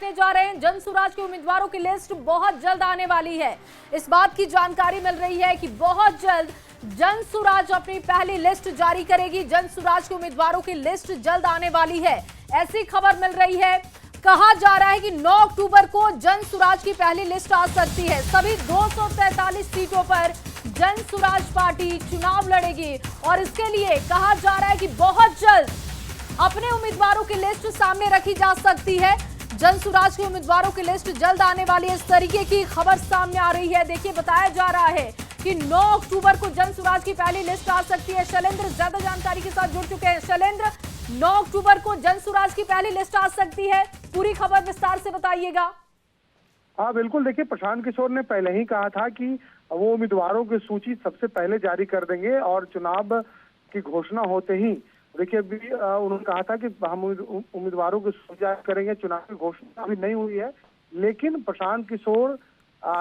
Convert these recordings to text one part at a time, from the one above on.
रखने जा रहे हैं। जनसुराज के उम्मीदवारों की लिस्ट बहुत जल्द आने वाली है। इस बात की जानकारी मिल रही है कि बहुत जल्द जनसुराज अपनी पहली लिस्ट जारी करेगी। जनसुराज के उम्मीदवारों की लिस्ट जल्द आने वाली है, ऐसी खबर मिल रही है। कहा जा रहा है कि 9 अक्टूबर को जनसुराज की पहली लिस्ट आ सकती है। सभी 243 सीटों पर जनसुराज पार्टी चुनाव लड़ेगी और इसके लिए कहा जा रहा है कि बहुत जल्द अपने उम्मीदवारों की लिस्ट सामने रखी जा सकती है। जनसुराज के उम्मीदवारों की लिस्ट जल्द आने वाली है, इस तरीके की खबर सामने आ रही है। देखिए, बताया जा रहा है कि 9 अक्टूबर को जनसुराज की पहली लिस्ट आ सकती है। शैलेंद्र ज्यादा जानकारी के साथ जुड़ चुके हैं। शैलेंद्र, 9 अक्टूबर को जनसुराज की पहली लिस्ट आ सकती है, पूरी खबर विस्तार से बताइएगा। हाँ बिल्कुल, देखिए प्रशांत किशोर ने पहले ही कहा था कि वो उम्मीदवारों की सूची सबसे पहले जारी कर देंगे और चुनाव की घोषणा होते ही देखिए अभी उन्होंने कहा था कि हम उम्मीदवारों की सूची जारी करेंगे। चुनाव की घोषणा अभी नहीं हुई है, लेकिन प्रशांत किशोर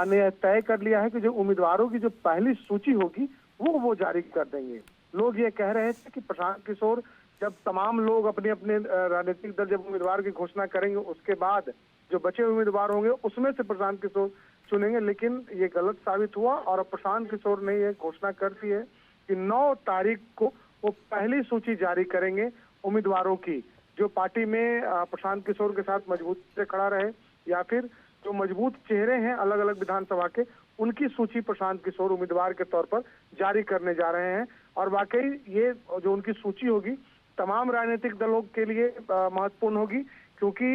ने तय कर लिया है कि जो उम्मीदवारों की जो पहली सूची होगी वो जारी कर देंगे। लोग ये कह रहे थे कि प्रशांत किशोर जब तमाम लोग अपने अपने राजनीतिक दल जब उम्मीदवार की घोषणा करेंगे उसके बाद जो बचे उम्मीदवार होंगे उसमें से प्रशांत किशोर चुनेंगे, लेकिन ये गलत साबित हुआ और प्रशांत किशोर ने ये घोषणा कर दी है कि 9 तारीख को वो पहली सूची जारी करेंगे उम्मीदवारों की, जो पार्टी में प्रशांत किशोर के साथ मजबूती से खड़ा रहे या फिर जो मजबूत चेहरे हैं अलग अलग विधानसभा के, उनकी सूची प्रशांत किशोर उम्मीदवार के तौर पर जारी करने जा रहे हैं। और वाकई ये जो उनकी सूची होगी तमाम राजनीतिक दलों के लिए महत्वपूर्ण होगी, क्योंकि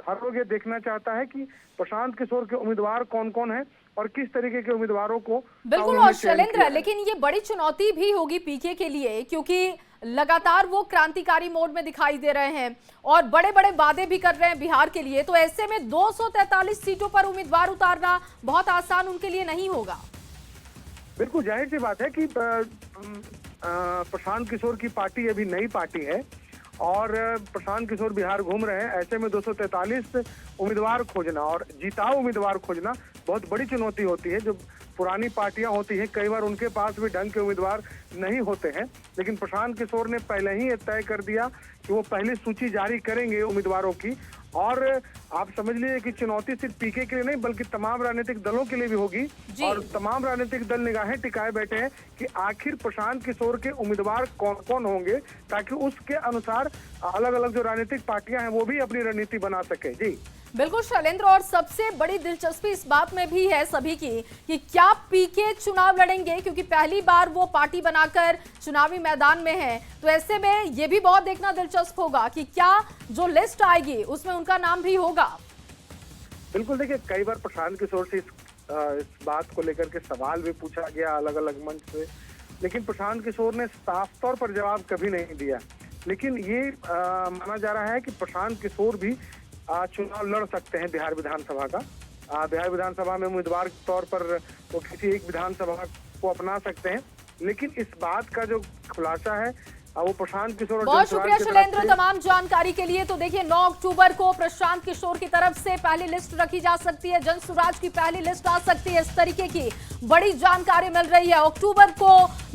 हर लोग ये देखना चाहता है कि प्रशांत किशोर के उम्मीदवार कौन कौन हैं और किस तरीके के उम्मीदवारों को बिल्कुल। और शैलेंद्र, लेकिन ये बड़ी चुनौती भी होगी पीके के लिए, क्योंकि लगातार वो क्रांतिकारी मोड में दिखाई दे रहे हैं और बड़े बड़े वादे भी कर रहे हैं बिहार के लिए। तो ऐसे में 243 सीटों पर उम्मीदवार उतारना बहुत आसान उनके लिए नहीं होगा। बिल्कुल जाहिर सी बात है कि प्रशांत किशोर की पार्टी अभी नई पार्टी है और प्रशांत किशोर बिहार घूम रहे हैं। ऐसे में 243 उम्मीदवार खोजना और जिताऊ उम्मीदवार खोजना बहुत बड़ी चुनौती होती है। जो पुरानी पार्टियां होती हैं कई बार उनके पास भी ढंग के उम्मीदवार नहीं होते हैं, लेकिन प्रशांत किशोर ने पहले ही तय कर दिया कि वो पहली सूची जारी करेंगे उम्मीदवारों की। और आप समझ लीजिए कि चुनौती सिर्फ पीके के लिए नहीं बल्कि तमाम राजनीतिक दलों के लिए भी होगी और तमाम राजनीतिक दल निगाहें टिकाए बैठे हैं कि आखिर प्रशांत किशोर के उम्मीदवार कौन कौन होंगे, ताकि उसके अनुसार अलग अलग जो राजनीतिक पार्टियां हैं वो भी अपनी रणनीति बना सके। जी बिल्कुल शैलेंद्र, और सबसे बड़ी दिलचस्पी इस बात में भी है सभी की कि क्या पीके चुनाव लड़ेंगे, क्योंकि पहली बार वो पार्टी बनाकर चुनावी मैदान में है। तो ऐसे में ये भी बहुत देखना दिलचस्प होगा कि क्या जो लिस्ट आएगी उसमें उनका नाम भी होगा। बिल्कुल, देखिए कई बार प्रशांत किशोर से इस बात को लेकर के सवाल भी पूछा गया अलग अलग मंच से, लेकिन प्रशांत किशोर ने साफ तौर पर जवाब कभी नहीं दिया। लेकिन ये माना जा रहा है कि प्रशांत किशोर भी चुनाव लड़ सकते हैं बिहार विधानसभा का। बिहार विधानसभा में उम्मीदवार के तौर पर वो किसी एक विधानसभा को अपना सकते हैं, लेकिन इस बात का जो खुलासा है वो प्रशांत किशोर। बहुत शुक्रिया शैलेंद्र तमाम जानकारी के लिए। तो देखिए 9 अक्टूबर को प्रशांत किशोर की तरफ से पहली लिस्ट रखी जा सकती है, जनसुराज की पहली लिस्ट आ सकती है, इस तरीके की बड़ी जानकारी मिल रही है।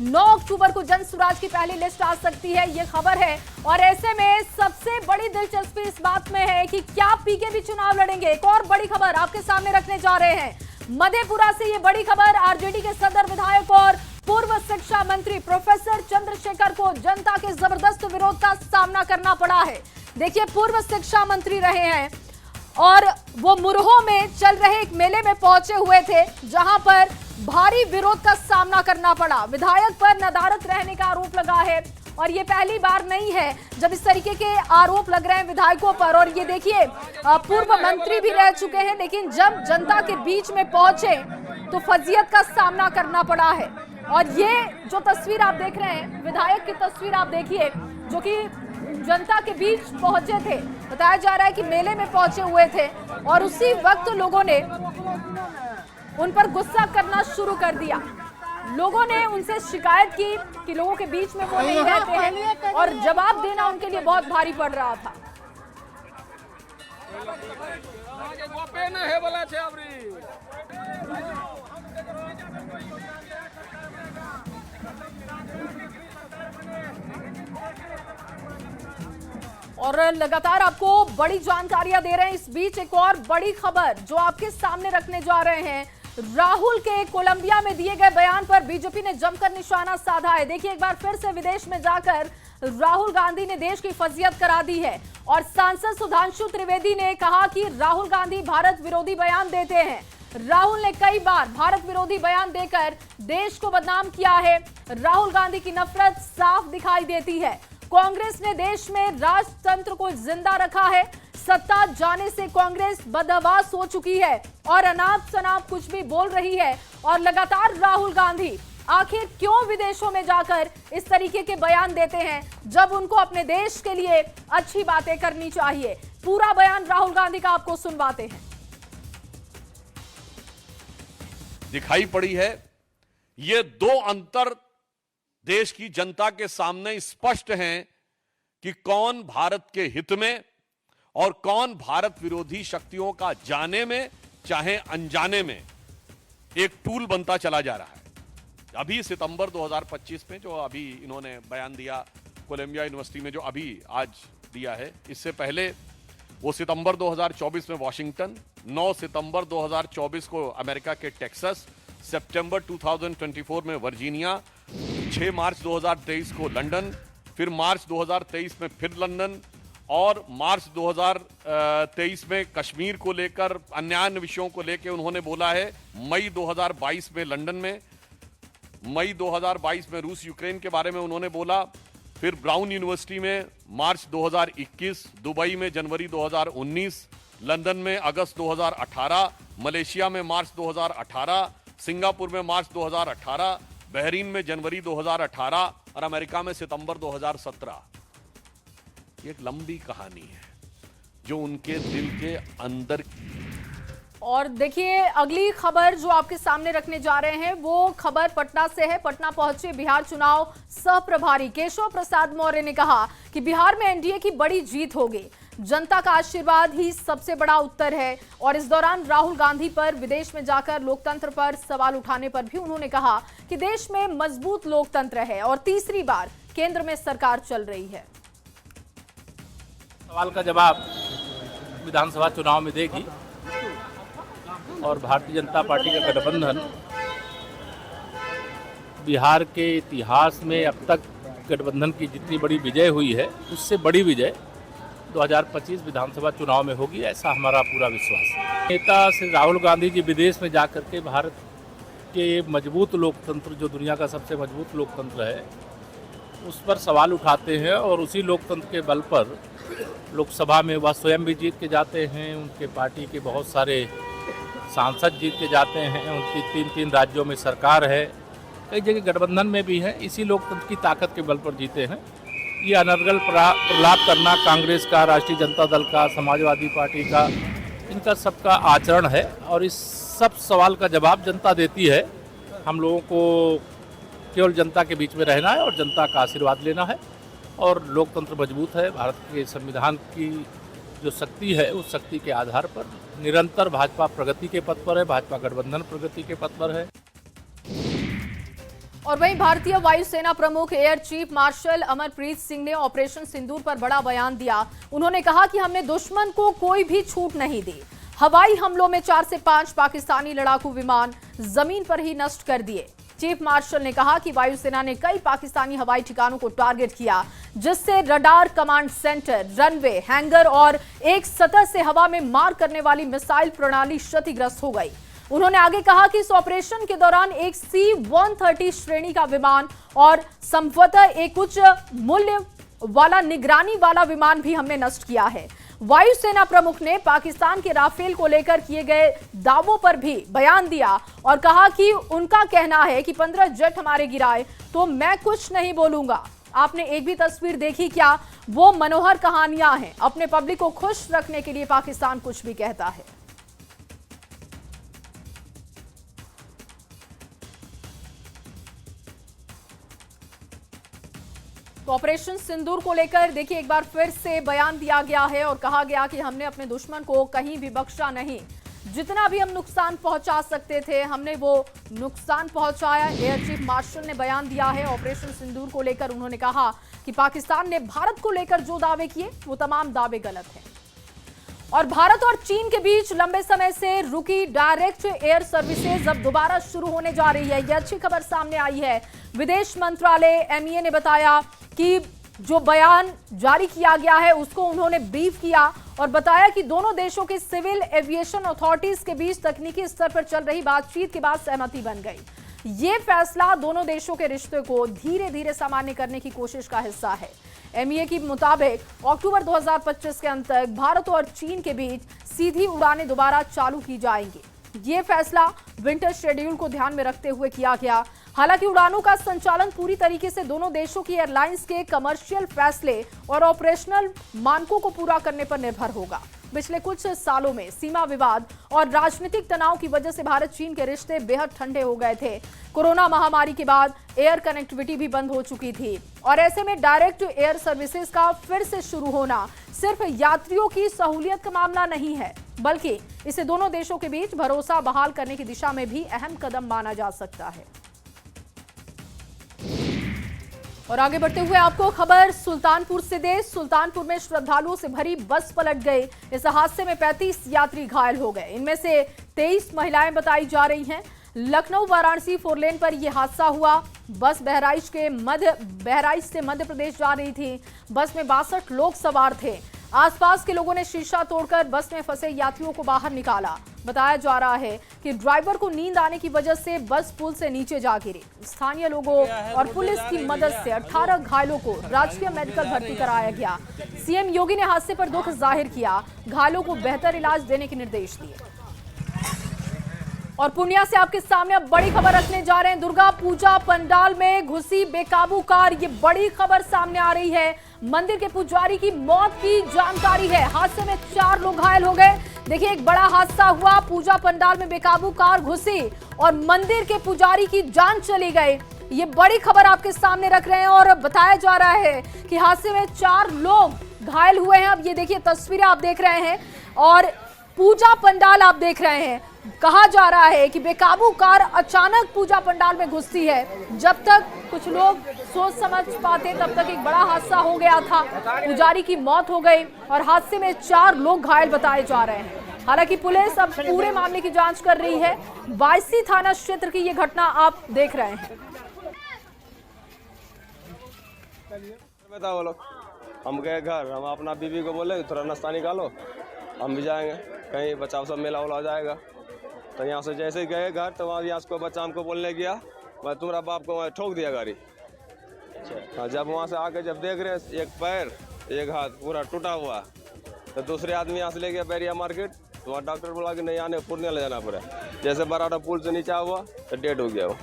9 अक्टूबर को जनसुराज की पहली लिस्ट आ सकती है, ये खबर है। और ऐसे में सबसे बड़ी दिलचस्पी इस बात में है कि क्या पीके भी चुनाव लड़ेंगे। एक और बड़ी खबर आपके सामने रखने जा रहे हैं, मधेपुरा से ये बड़ी खबर। आरजेडी के सदर विधायक और पूर्व शिक्षा मंत्री प्रोफेसर चंद्रशेखर को जनता के जबरदस्त विरोध का सामना करना पड़ा है। देखिए, पूर्व शिक्षा मंत्री रहे हैं और वो मुरहो में चल रहे एक मेले में पहुंचे हुए थे, जहां पर भारी विरोध का सामना करना पड़ा। विधायक पर नदारद रहने का आरोप लगा है और ये पहली बार नहीं है जब इस तरीके के आरोप लग रहे हैं विधायकों पर। और ये देखिए, पूर्व मंत्री भी रह चुके हैं, लेकिन जब जनता के बीच में पहुंचे तो फजीयत का सामना करना पड़ा है। और ये जो तस्वीर आप देख रहे हैं, विधायक की तस्वीर आप देखिए, जो कि जनता के बीच पहुंचे थे। बताया जा रहा है कि मेले में पहुंचे हुए थे और उसी वक्त लोगों ने उन पर गुस्सा करना शुरू कर दिया। लोगों ने उनसे शिकायत की कि लोगों के बीच में वो नहीं रहते हैं और जवाब देना उनके लिए बहुत भारी पड़ रहा था। और लगातार आपको बड़ी जानकारियां दे रहे हैं। इस बीच एक और बड़ी खबर जो आपके सामने रखने जा रहे हैं। राहुल के कोलंबिया में दिए गए बयान पर बीजेपी ने जमकर निशाना साधा है। देखिए, एक बार फिर से विदेश में जाकर राहुल गांधी ने देश की फजीहत करा दी है और सांसद सुधांशु त्रिवेदी ने कहा कि राहुल गांधी भारत विरोधी बयान देते हैं। राहुल ने कई बार भारत विरोधी बयान देकर देश को बदनाम किया है। राहुल गांधी की नफरत साफ दिखाई देती है। कांग्रेस ने देश में राजतंत्र को जिंदा रखा है। सत्ता जाने से कांग्रेस बदहवास हो चुकी है और अनाप शनाप कुछ भी बोल रही है। और लगातार राहुल गांधी आखिर क्यों विदेशों में जाकर इस तरीके के बयान देते हैं जब उनको अपने देश के लिए अच्छी बातें करनी चाहिए। पूरा बयान राहुल गांधी का आपको सुनवाते हैं। दिखाई पड़ी है ये दो अंतर देश की जनता के सामने स्पष्ट हैं कि कौन भारत के हित में और कौन भारत विरोधी शक्तियों का जाने में चाहे अनजाने में एक टूल बनता चला जा रहा है। अभी सितंबर 2025 में जो अभी इन्होंने बयान दिया कोलंबिया यूनिवर्सिटी में, जो अभी आज दिया है, इससे पहले वो सितंबर 2024 में वॉशिंगटन, 9 सितंबर 2024 को अमेरिका के टेक्सास, सितंबर 2024 में वर्जीनिया, 6 मार्च 2023 को लंदन, फिर मार्च 2023 में फिर लंदन और मार्च 2023 में कश्मीर को लेकर अन्य विषयों को लेकर उन्होंने बोला है। मई 2022 में लंदन में, मई 2022 में रूस यूक्रेन के बारे में उन्होंने बोला। फिर ब्राउन यूनिवर्सिटी में मार्च 2021, दुबई में जनवरी 2019, लंदन में अगस्त 2018, मलेशिया में मार्च 2018, सिंगापुर में मार्च 2018, बहरीन में जनवरी 2018 और अमेरिका में सितंबर 2017। ये एक लंबी कहानी है जो उनके दिल के अंदर। और देखिए, अगली खबर जो आपके सामने रखने जा रहे हैं वो खबर पटना से है। पटना पहुंचे बिहार चुनाव सह प्रभारी केशव प्रसाद मौर्य ने कहा कि बिहार में एनडीए की बड़ी जीत होगी। जनता का आशीर्वाद ही सबसे बड़ा उत्तर है। और इस दौरान राहुल गांधी पर विदेश में जाकर लोकतंत्र पर सवाल उठाने पर भी उन्होंने कहा कि देश में मजबूत लोकतंत्र है और तीसरी बार केंद्र में सरकार चल रही है। सवाल का जवाब विधानसभा चुनाव में देगी और भारतीय जनता पार्टी का गठबंधन बिहार के इतिहास में अब तक गठबंधन की जितनी बड़ी विजय हुई है उससे बड़ी विजय 2025 विधानसभा चुनाव में होगी, ऐसा हमारा पूरा विश्वास है। नेता श्री राहुल गांधी जी विदेश में जाकर के भारत के मजबूत लोकतंत्र, जो दुनिया का सबसे मजबूत लोकतंत्र है, उस पर सवाल उठाते हैं और उसी लोकतंत्र के बल पर लोकसभा में वह स्वयं भी जीत के जाते हैं, उनके पार्टी के बहुत सारे सांसद जीत के जाते हैं, उनकी 3 राज्यों में सरकार है, कई जगह गठबंधन में भी है। इसी लोकतंत्र की ताकत के बल पर जीते हैं। ये अनर्गल प्रलाप करना कांग्रेस का, राष्ट्रीय जनता दल का, समाजवादी पार्टी का, इनका सबका आचरण है और इस सब सवाल का जवाब जनता देती है। हम लोगों को केवल जनता के बीच में रहना है और जनता का आशीर्वाद लेना है और लोकतंत्र मजबूत है। भारत के संविधान की जो शक्ति है उस शक्ति के आधार पर निरंतर भाजपा प्रगति के पथ पर है, भाजपा गठबंधन प्रगति के पथ पर है। और वहीं भारतीय वायुसेना प्रमुख air chief marshal Amarpreet Singh ने ऑपरेशन सिंदूर पर बड़ा बयान दिया। उन्होंने कहा कि हमने दुश्मन को कोई भी छूट नहीं दी। हवाई हमलों में 4 से 5 पाकिस्तानी लड़ाकू विमान जमीन पर ही नष्ट कर दिए। चीफ मार्शल ने कहा कि वायुसेना ने कई पाकिस्तानी हवाई ठिकानों को टारगेट किया, जिससे radar, command centre, runway, hanger और एक सतह से हवा में मार करने वाली मिसाइल प्रणाली क्षतिग्रस्त हो गई। उन्होंने आगे कहा कि इस ऑपरेशन के दौरान एक C-130 श्रेणी का विमान और संभवतः एक उच्च मूल्य वाला निगरानी वाला विमान भी हमने नष्ट किया है। वायुसेना प्रमुख ने पाकिस्तान के राफेल को लेकर किए गए दावों पर भी बयान दिया और कहा कि उनका कहना है कि 15 जेट हमारे गिराए तो मैं कुछ नहीं बोलूंगा। आपने एक भी तस्वीर देखी क्या? वो मनोहर कहानियां हैं। अपने पब्लिक को खुश रखने के लिए पाकिस्तान कुछ भी कहता है। तो ऑपरेशन सिंदूर को लेकर देखिए एक बार फिर से बयान दिया गया है और कहा गया कि हमने अपने दुश्मन को कहीं भी बख्शा नहीं। जितना भी हम नुकसान पहुंचा सकते थे हमने वो नुकसान पहुंचाया। एयर चीफ मार्शल ने बयान दिया है ऑपरेशन सिंदूर को लेकर। उन्होंने कहा कि पाकिस्तान ने भारत को लेकर जो दावे किए वो तमाम दावे गलत हैं। और भारत और चीन के बीच लंबे समय से रुकी डायरेक्ट एयर सर्विसेज अब दोबारा शुरू होने जा रही है। यह अच्छी खबर सामने आई है। विदेश मंत्रालय MEA ने बताया कि जो बयान जारी किया गया है उसको उन्होंने ब्रीफ किया और बताया कि दोनों देशों के सिविल एविएशन अथॉरिटीज के बीच तकनीकी स्तर पर चल रही बातचीत के बाद सहमति बन गई। ये फैसला दोनों देशों के रिश्ते को धीरे धीरे सामान्य करने की कोशिश का हिस्सा है। MEA के मुताबिक अक्टूबर 2025 के अंत तक भारत और चीन के बीच सीधी उड़ानें दोबारा चालू की जाएंगी। ये फैसला विंटर शेड्यूल को ध्यान में रखते हुए किया गया। हालांकि उड़ानों का संचालन पूरी तरीके से दोनों देशों की एयरलाइंस के कमर्शियल फैसले और ऑपरेशनल मानकों को पूरा करने पर निर्भर होगा। पिछले कुछ सालों में सीमा विवाद और राजनीतिक तनाव की वजह से भारत चीन के रिश्ते बेहद ठंडे हो गए थे। कोरोना महामारी के बाद एयर कनेक्टिविटी भी बंद हो चुकी थी और ऐसे में डायरेक्ट एयर सर्विसेज का फिर से शुरू होना सिर्फ यात्रियों की सहूलियत का मामला नहीं है, बल्कि इसे दोनों देशों के बीच भरोसा बहाल करने की दिशा में भी अहम कदम माना जा सकता है। और आगे बढ़ते हुए आपको खबर सुल्तानपुर से दे। सुल्तानपुर में श्रद्धालुओं से भरी बस पलट गई। इस हादसे में 35 यात्री घायल हो गए। इनमें से 23 महिलाएं बताई जा रही हैं। लखनऊ वाराणसी 4 लेन पर यह हादसा हुआ। बस बहराइच से मध्य प्रदेश जा रही थी। बस में 62 लोग सवार थे। आसपास के लोगों ने शीशा तोड़कर बस में फंसे यात्रियों को बाहर निकाला। बताया जा रहा है कि ड्राइवर को नींद आने की वजह से बस पुल से नीचे जा गिरी। स्थानीय लोगों और पुलिस की मदद से 18 घायलों को राजकीय मेडिकल भर्ती कराया गया। CM योगी ने हादसे पर दुख जाहिर किया। घायलों को बेहतर इलाज देने के निर्देश दिए। और पूर्णिया से आपके सामने अब बड़ी खबर रखने जा रहे हैं। दुर्गा पूजा पंडाल में घुसी बेकाबू कार, ये बड़ी खबर सामने आ रही है। मंदिर के पुजारी की मौत की जानकारी है। हादसे में 4 लोग घायल हो गए। देखिए, एक बड़ा हादसा हुआ। पूजा पंडाल में बेकाबू कार घुसी और मंदिर के पुजारी की जान चली गई। ये बड़ी खबर आपके सामने रख रहे हैं और बताया जा रहा है कि हादसे में 4 लोग घायल हुए हैं। अब ये देखिए, तस्वीरें आप देख रहे हैं और पूजा पंडाल आप देख रहे हैं। कहा जा रहा है कि बेकाबू कार अचानक पूजा पंडाल में घुसती है। जब तक कुछ लोग सोच समझ पाते तब तक एक बड़ा हादसा हो गया था। पुजारी की मौत हो गई और हादसे में 4 लोग घायल बताए जा रहे हैं। हालांकि पुलिस अब पूरे मामले की जांच कर रही है। वायसी थाना क्षेत्र की ये घटना आप देख रहे हैं। बताओ, हम गए घर, हम अपना बीवी को बोले थोड़ा नाश्ता निकालो, हम भी जाएंगे कहीं, बचाव सब मेला उला जाएगा। तो यहाँ से जैसे ही गए घर तो वहाँ यहाँ को बच्चा हमको बोलने गया, मैं तुम्हारा बाप को ठोक दिया गाड़ी। हाँ, जब वहाँ से आके जब देख रहे एक पैर एक हाथ पूरा टूटा हुआ, तो दूसरे आदमी यहाँ से ले गया बैरिया मार्केट। तो वहाँ डॉक्टर बोला कि नहीं, आने पूर्णिया ले जाना पड़ा। जैसे बराडा पुल से नीचे हुआ तो डेड हो गया वो।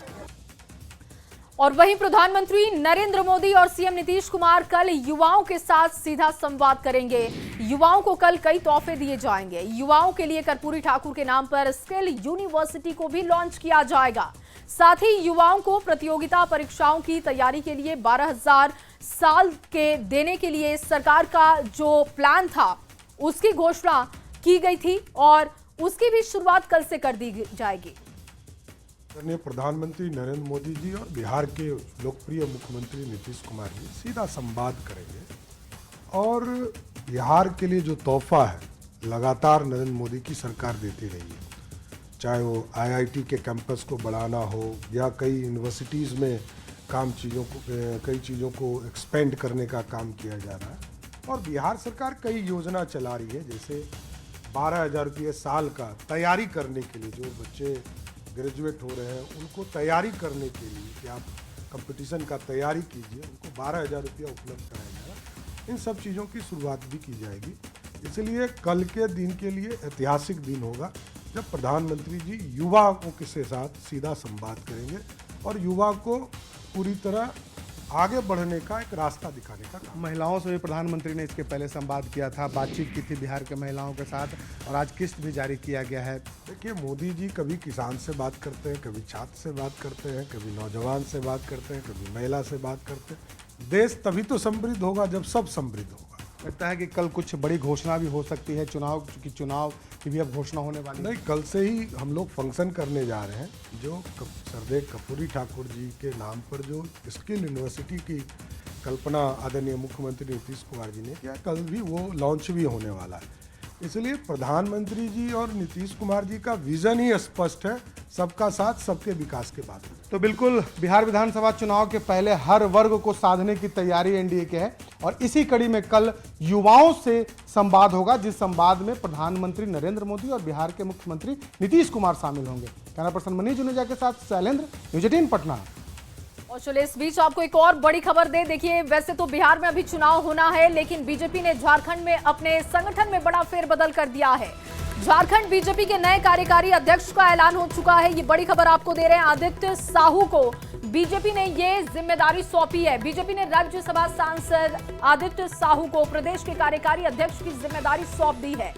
और वहीं प्रधानमंत्री नरेंद्र मोदी और CM नीतीश कुमार कल युवाओं के साथ सीधा संवाद करेंगे। युवाओं को कल कई तोहफे दिए जाएंगे। युवाओं के लिए कर्पूरी ठाकुर के नाम पर स्किल यूनिवर्सिटी को भी लॉन्च किया जाएगा। साथ ही युवाओं को प्रतियोगिता परीक्षाओं की तैयारी के लिए 12,000 साल के देने के लिए सरकार का जो प्लान था उसकी घोषणा की गई थी और उसकी भी शुरुआत कल से कर दी जाएगी। प्रधानमंत्री नरेंद्र मोदी जी और बिहार के लोकप्रिय मुख्यमंत्री नीतीश कुमार जी सीधा संवाद करेंगे और बिहार के लिए जो तोहफा है लगातार नरेंद्र मोदी की सरकार देती रही है, चाहे वो IIT के कैंपस को बढ़ाना हो या कई यूनिवर्सिटीज़ में कई चीज़ों को एक्सपेंड करने का काम किया जा रहा है। और बिहार सरकार कई योजना चला रही है, जैसे 12,000 रुपये साल का तैयारी करने के लिए, जो बच्चे ग्रेजुएट हो रहे हैं उनको तैयारी करने के लिए कि आप कंपटीशन का तैयारी कीजिए, उनको 12,000 रुपया उपलब्ध कराया जाएगा। इन सब चीज़ों की शुरुआत भी की जाएगी। इसलिए कल के दिन के लिए ऐतिहासिक दिन होगा जब प्रधानमंत्री जी युवाओं के साथ सीधा संवाद करेंगे और युवा को पूरी तरह आगे बढ़ने का एक रास्ता दिखाने का काम। महिलाओं से भी प्रधानमंत्री ने इसके पहले संवाद किया था, बातचीत की थी बिहार के महिलाओं के साथ और आज किस्त भी जारी किया गया है। देखिए, मोदी जी कभी किसान से बात करते हैं, कभी छात्र से बात करते हैं, कभी नौजवान से बात करते हैं, कभी महिला से बात करते हैं। देश तभी तो समृद्ध होगा जब सब समृद्ध होगा। लगता है कि कल कुछ बड़ी घोषणा भी हो सकती है, चुनाव की भी अब घोषणा होने वाली है। नहीं, कल से ही हम लोग फंक्शन करने जा रहे हैं। जो सरदेव कर्पूरी ठाकुर जी के नाम पर जो स्किल यूनिवर्सिटी की कल्पना आदरणीय मुख्यमंत्री नीतीश कुमार जी ने किया, कल भी वो लॉन्च भी होने वाला है। इसलिए प्रधानमंत्री जी और नीतीश कुमार जी का विजन ही स्पष्ट है, सबका साथ सबके विकास के बाद। तो बिल्कुल बिहार विधानसभा चुनाव के पहले हर वर्ग को साधने की तैयारी एनडीए के है और इसी कड़ी में कल युवाओं से संवाद होगा, जिस संवाद में प्रधानमंत्री नरेंद्र मोदी और बिहार के मुख्यमंत्री नीतीश कुमार शामिल होंगे। कैमरा पर्सन मनीष जुनेजा के साथ शैलेंद्र, न्यूज़ 18 पटना। और चलिए इस बीच आपको एक और बड़ी खबर दे। देखिए, वैसे तो बिहार में अभी चुनाव होना है, लेकिन बीजेपी ने झारखंड में अपने संगठन में बड़ा फेरबदल कर दिया है। झारखंड बीजेपी के नए कार्यकारी अध्यक्ष का ऐलान हो चुका है। ये बड़ी खबर आपको दे रहे हैं। आदित्य साहू को बीजेपी ने ये जिम्मेदारी सौंपी है। बीजेपी ने राज्यसभा सांसद आदित्य साहू को प्रदेश के कार्यकारी अध्यक्ष की जिम्मेदारी सौंप दी है।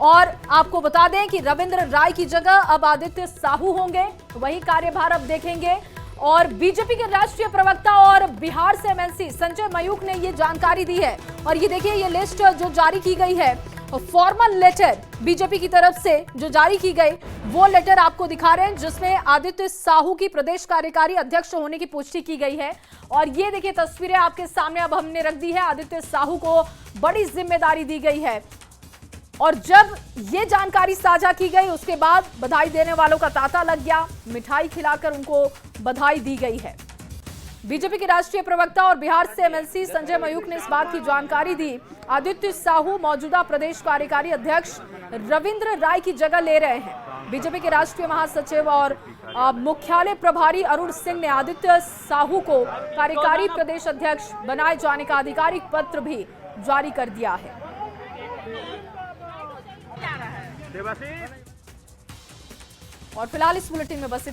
और आपको बता दें कि रविंद्र राय की जगह अब आदित्य साहू होंगे, वही कार्यभार अब देखेंगे। और बीजेपी के राष्ट्रीय प्रवक्ता और बिहार से एमएलसी संजय मयूख ने ये जानकारी दी है। और ये देखिए, ये लिस्ट जो जारी की गई है, फॉर्मल लेटर बीजेपी की तरफ से जो जारी की गई, वो लेटर आपको दिखा रहे हैं, जिसमें आदित्य साहू की प्रदेश कार्यकारी अध्यक्ष होने की पुष्टि की गई है। और ये देखिए तस्वीरें आपके सामने अब हमने रख दी है। आदित्य साहू को बड़ी जिम्मेदारी दी गई है। और जब ये जानकारी साझा की गई, उसके बाद बधाई देने वालों का तांता लग गया, मिठाई खिलाकर उनको बधाई दी गई है। बीजेपी के राष्ट्रीय प्रवक्ता और बिहार से एमएलसी संजय मयूख ने इस बात की जानकारी दी। आदित्य साहू मौजूदा प्रदेश कार्यकारी अध्यक्ष रविंद्र राय की जगह ले रहे हैं। बीजेपी के राष्ट्रीय महासचिव और मुख्यालय प्रभारी अरुण सिंह ने आदित्य साहू को कार्यकारी प्रदेश अध्यक्ष बनाए जाने का आधिकारिक पत्र भी जारी कर दिया है। और फिलहाल इस बुलेटिन में बस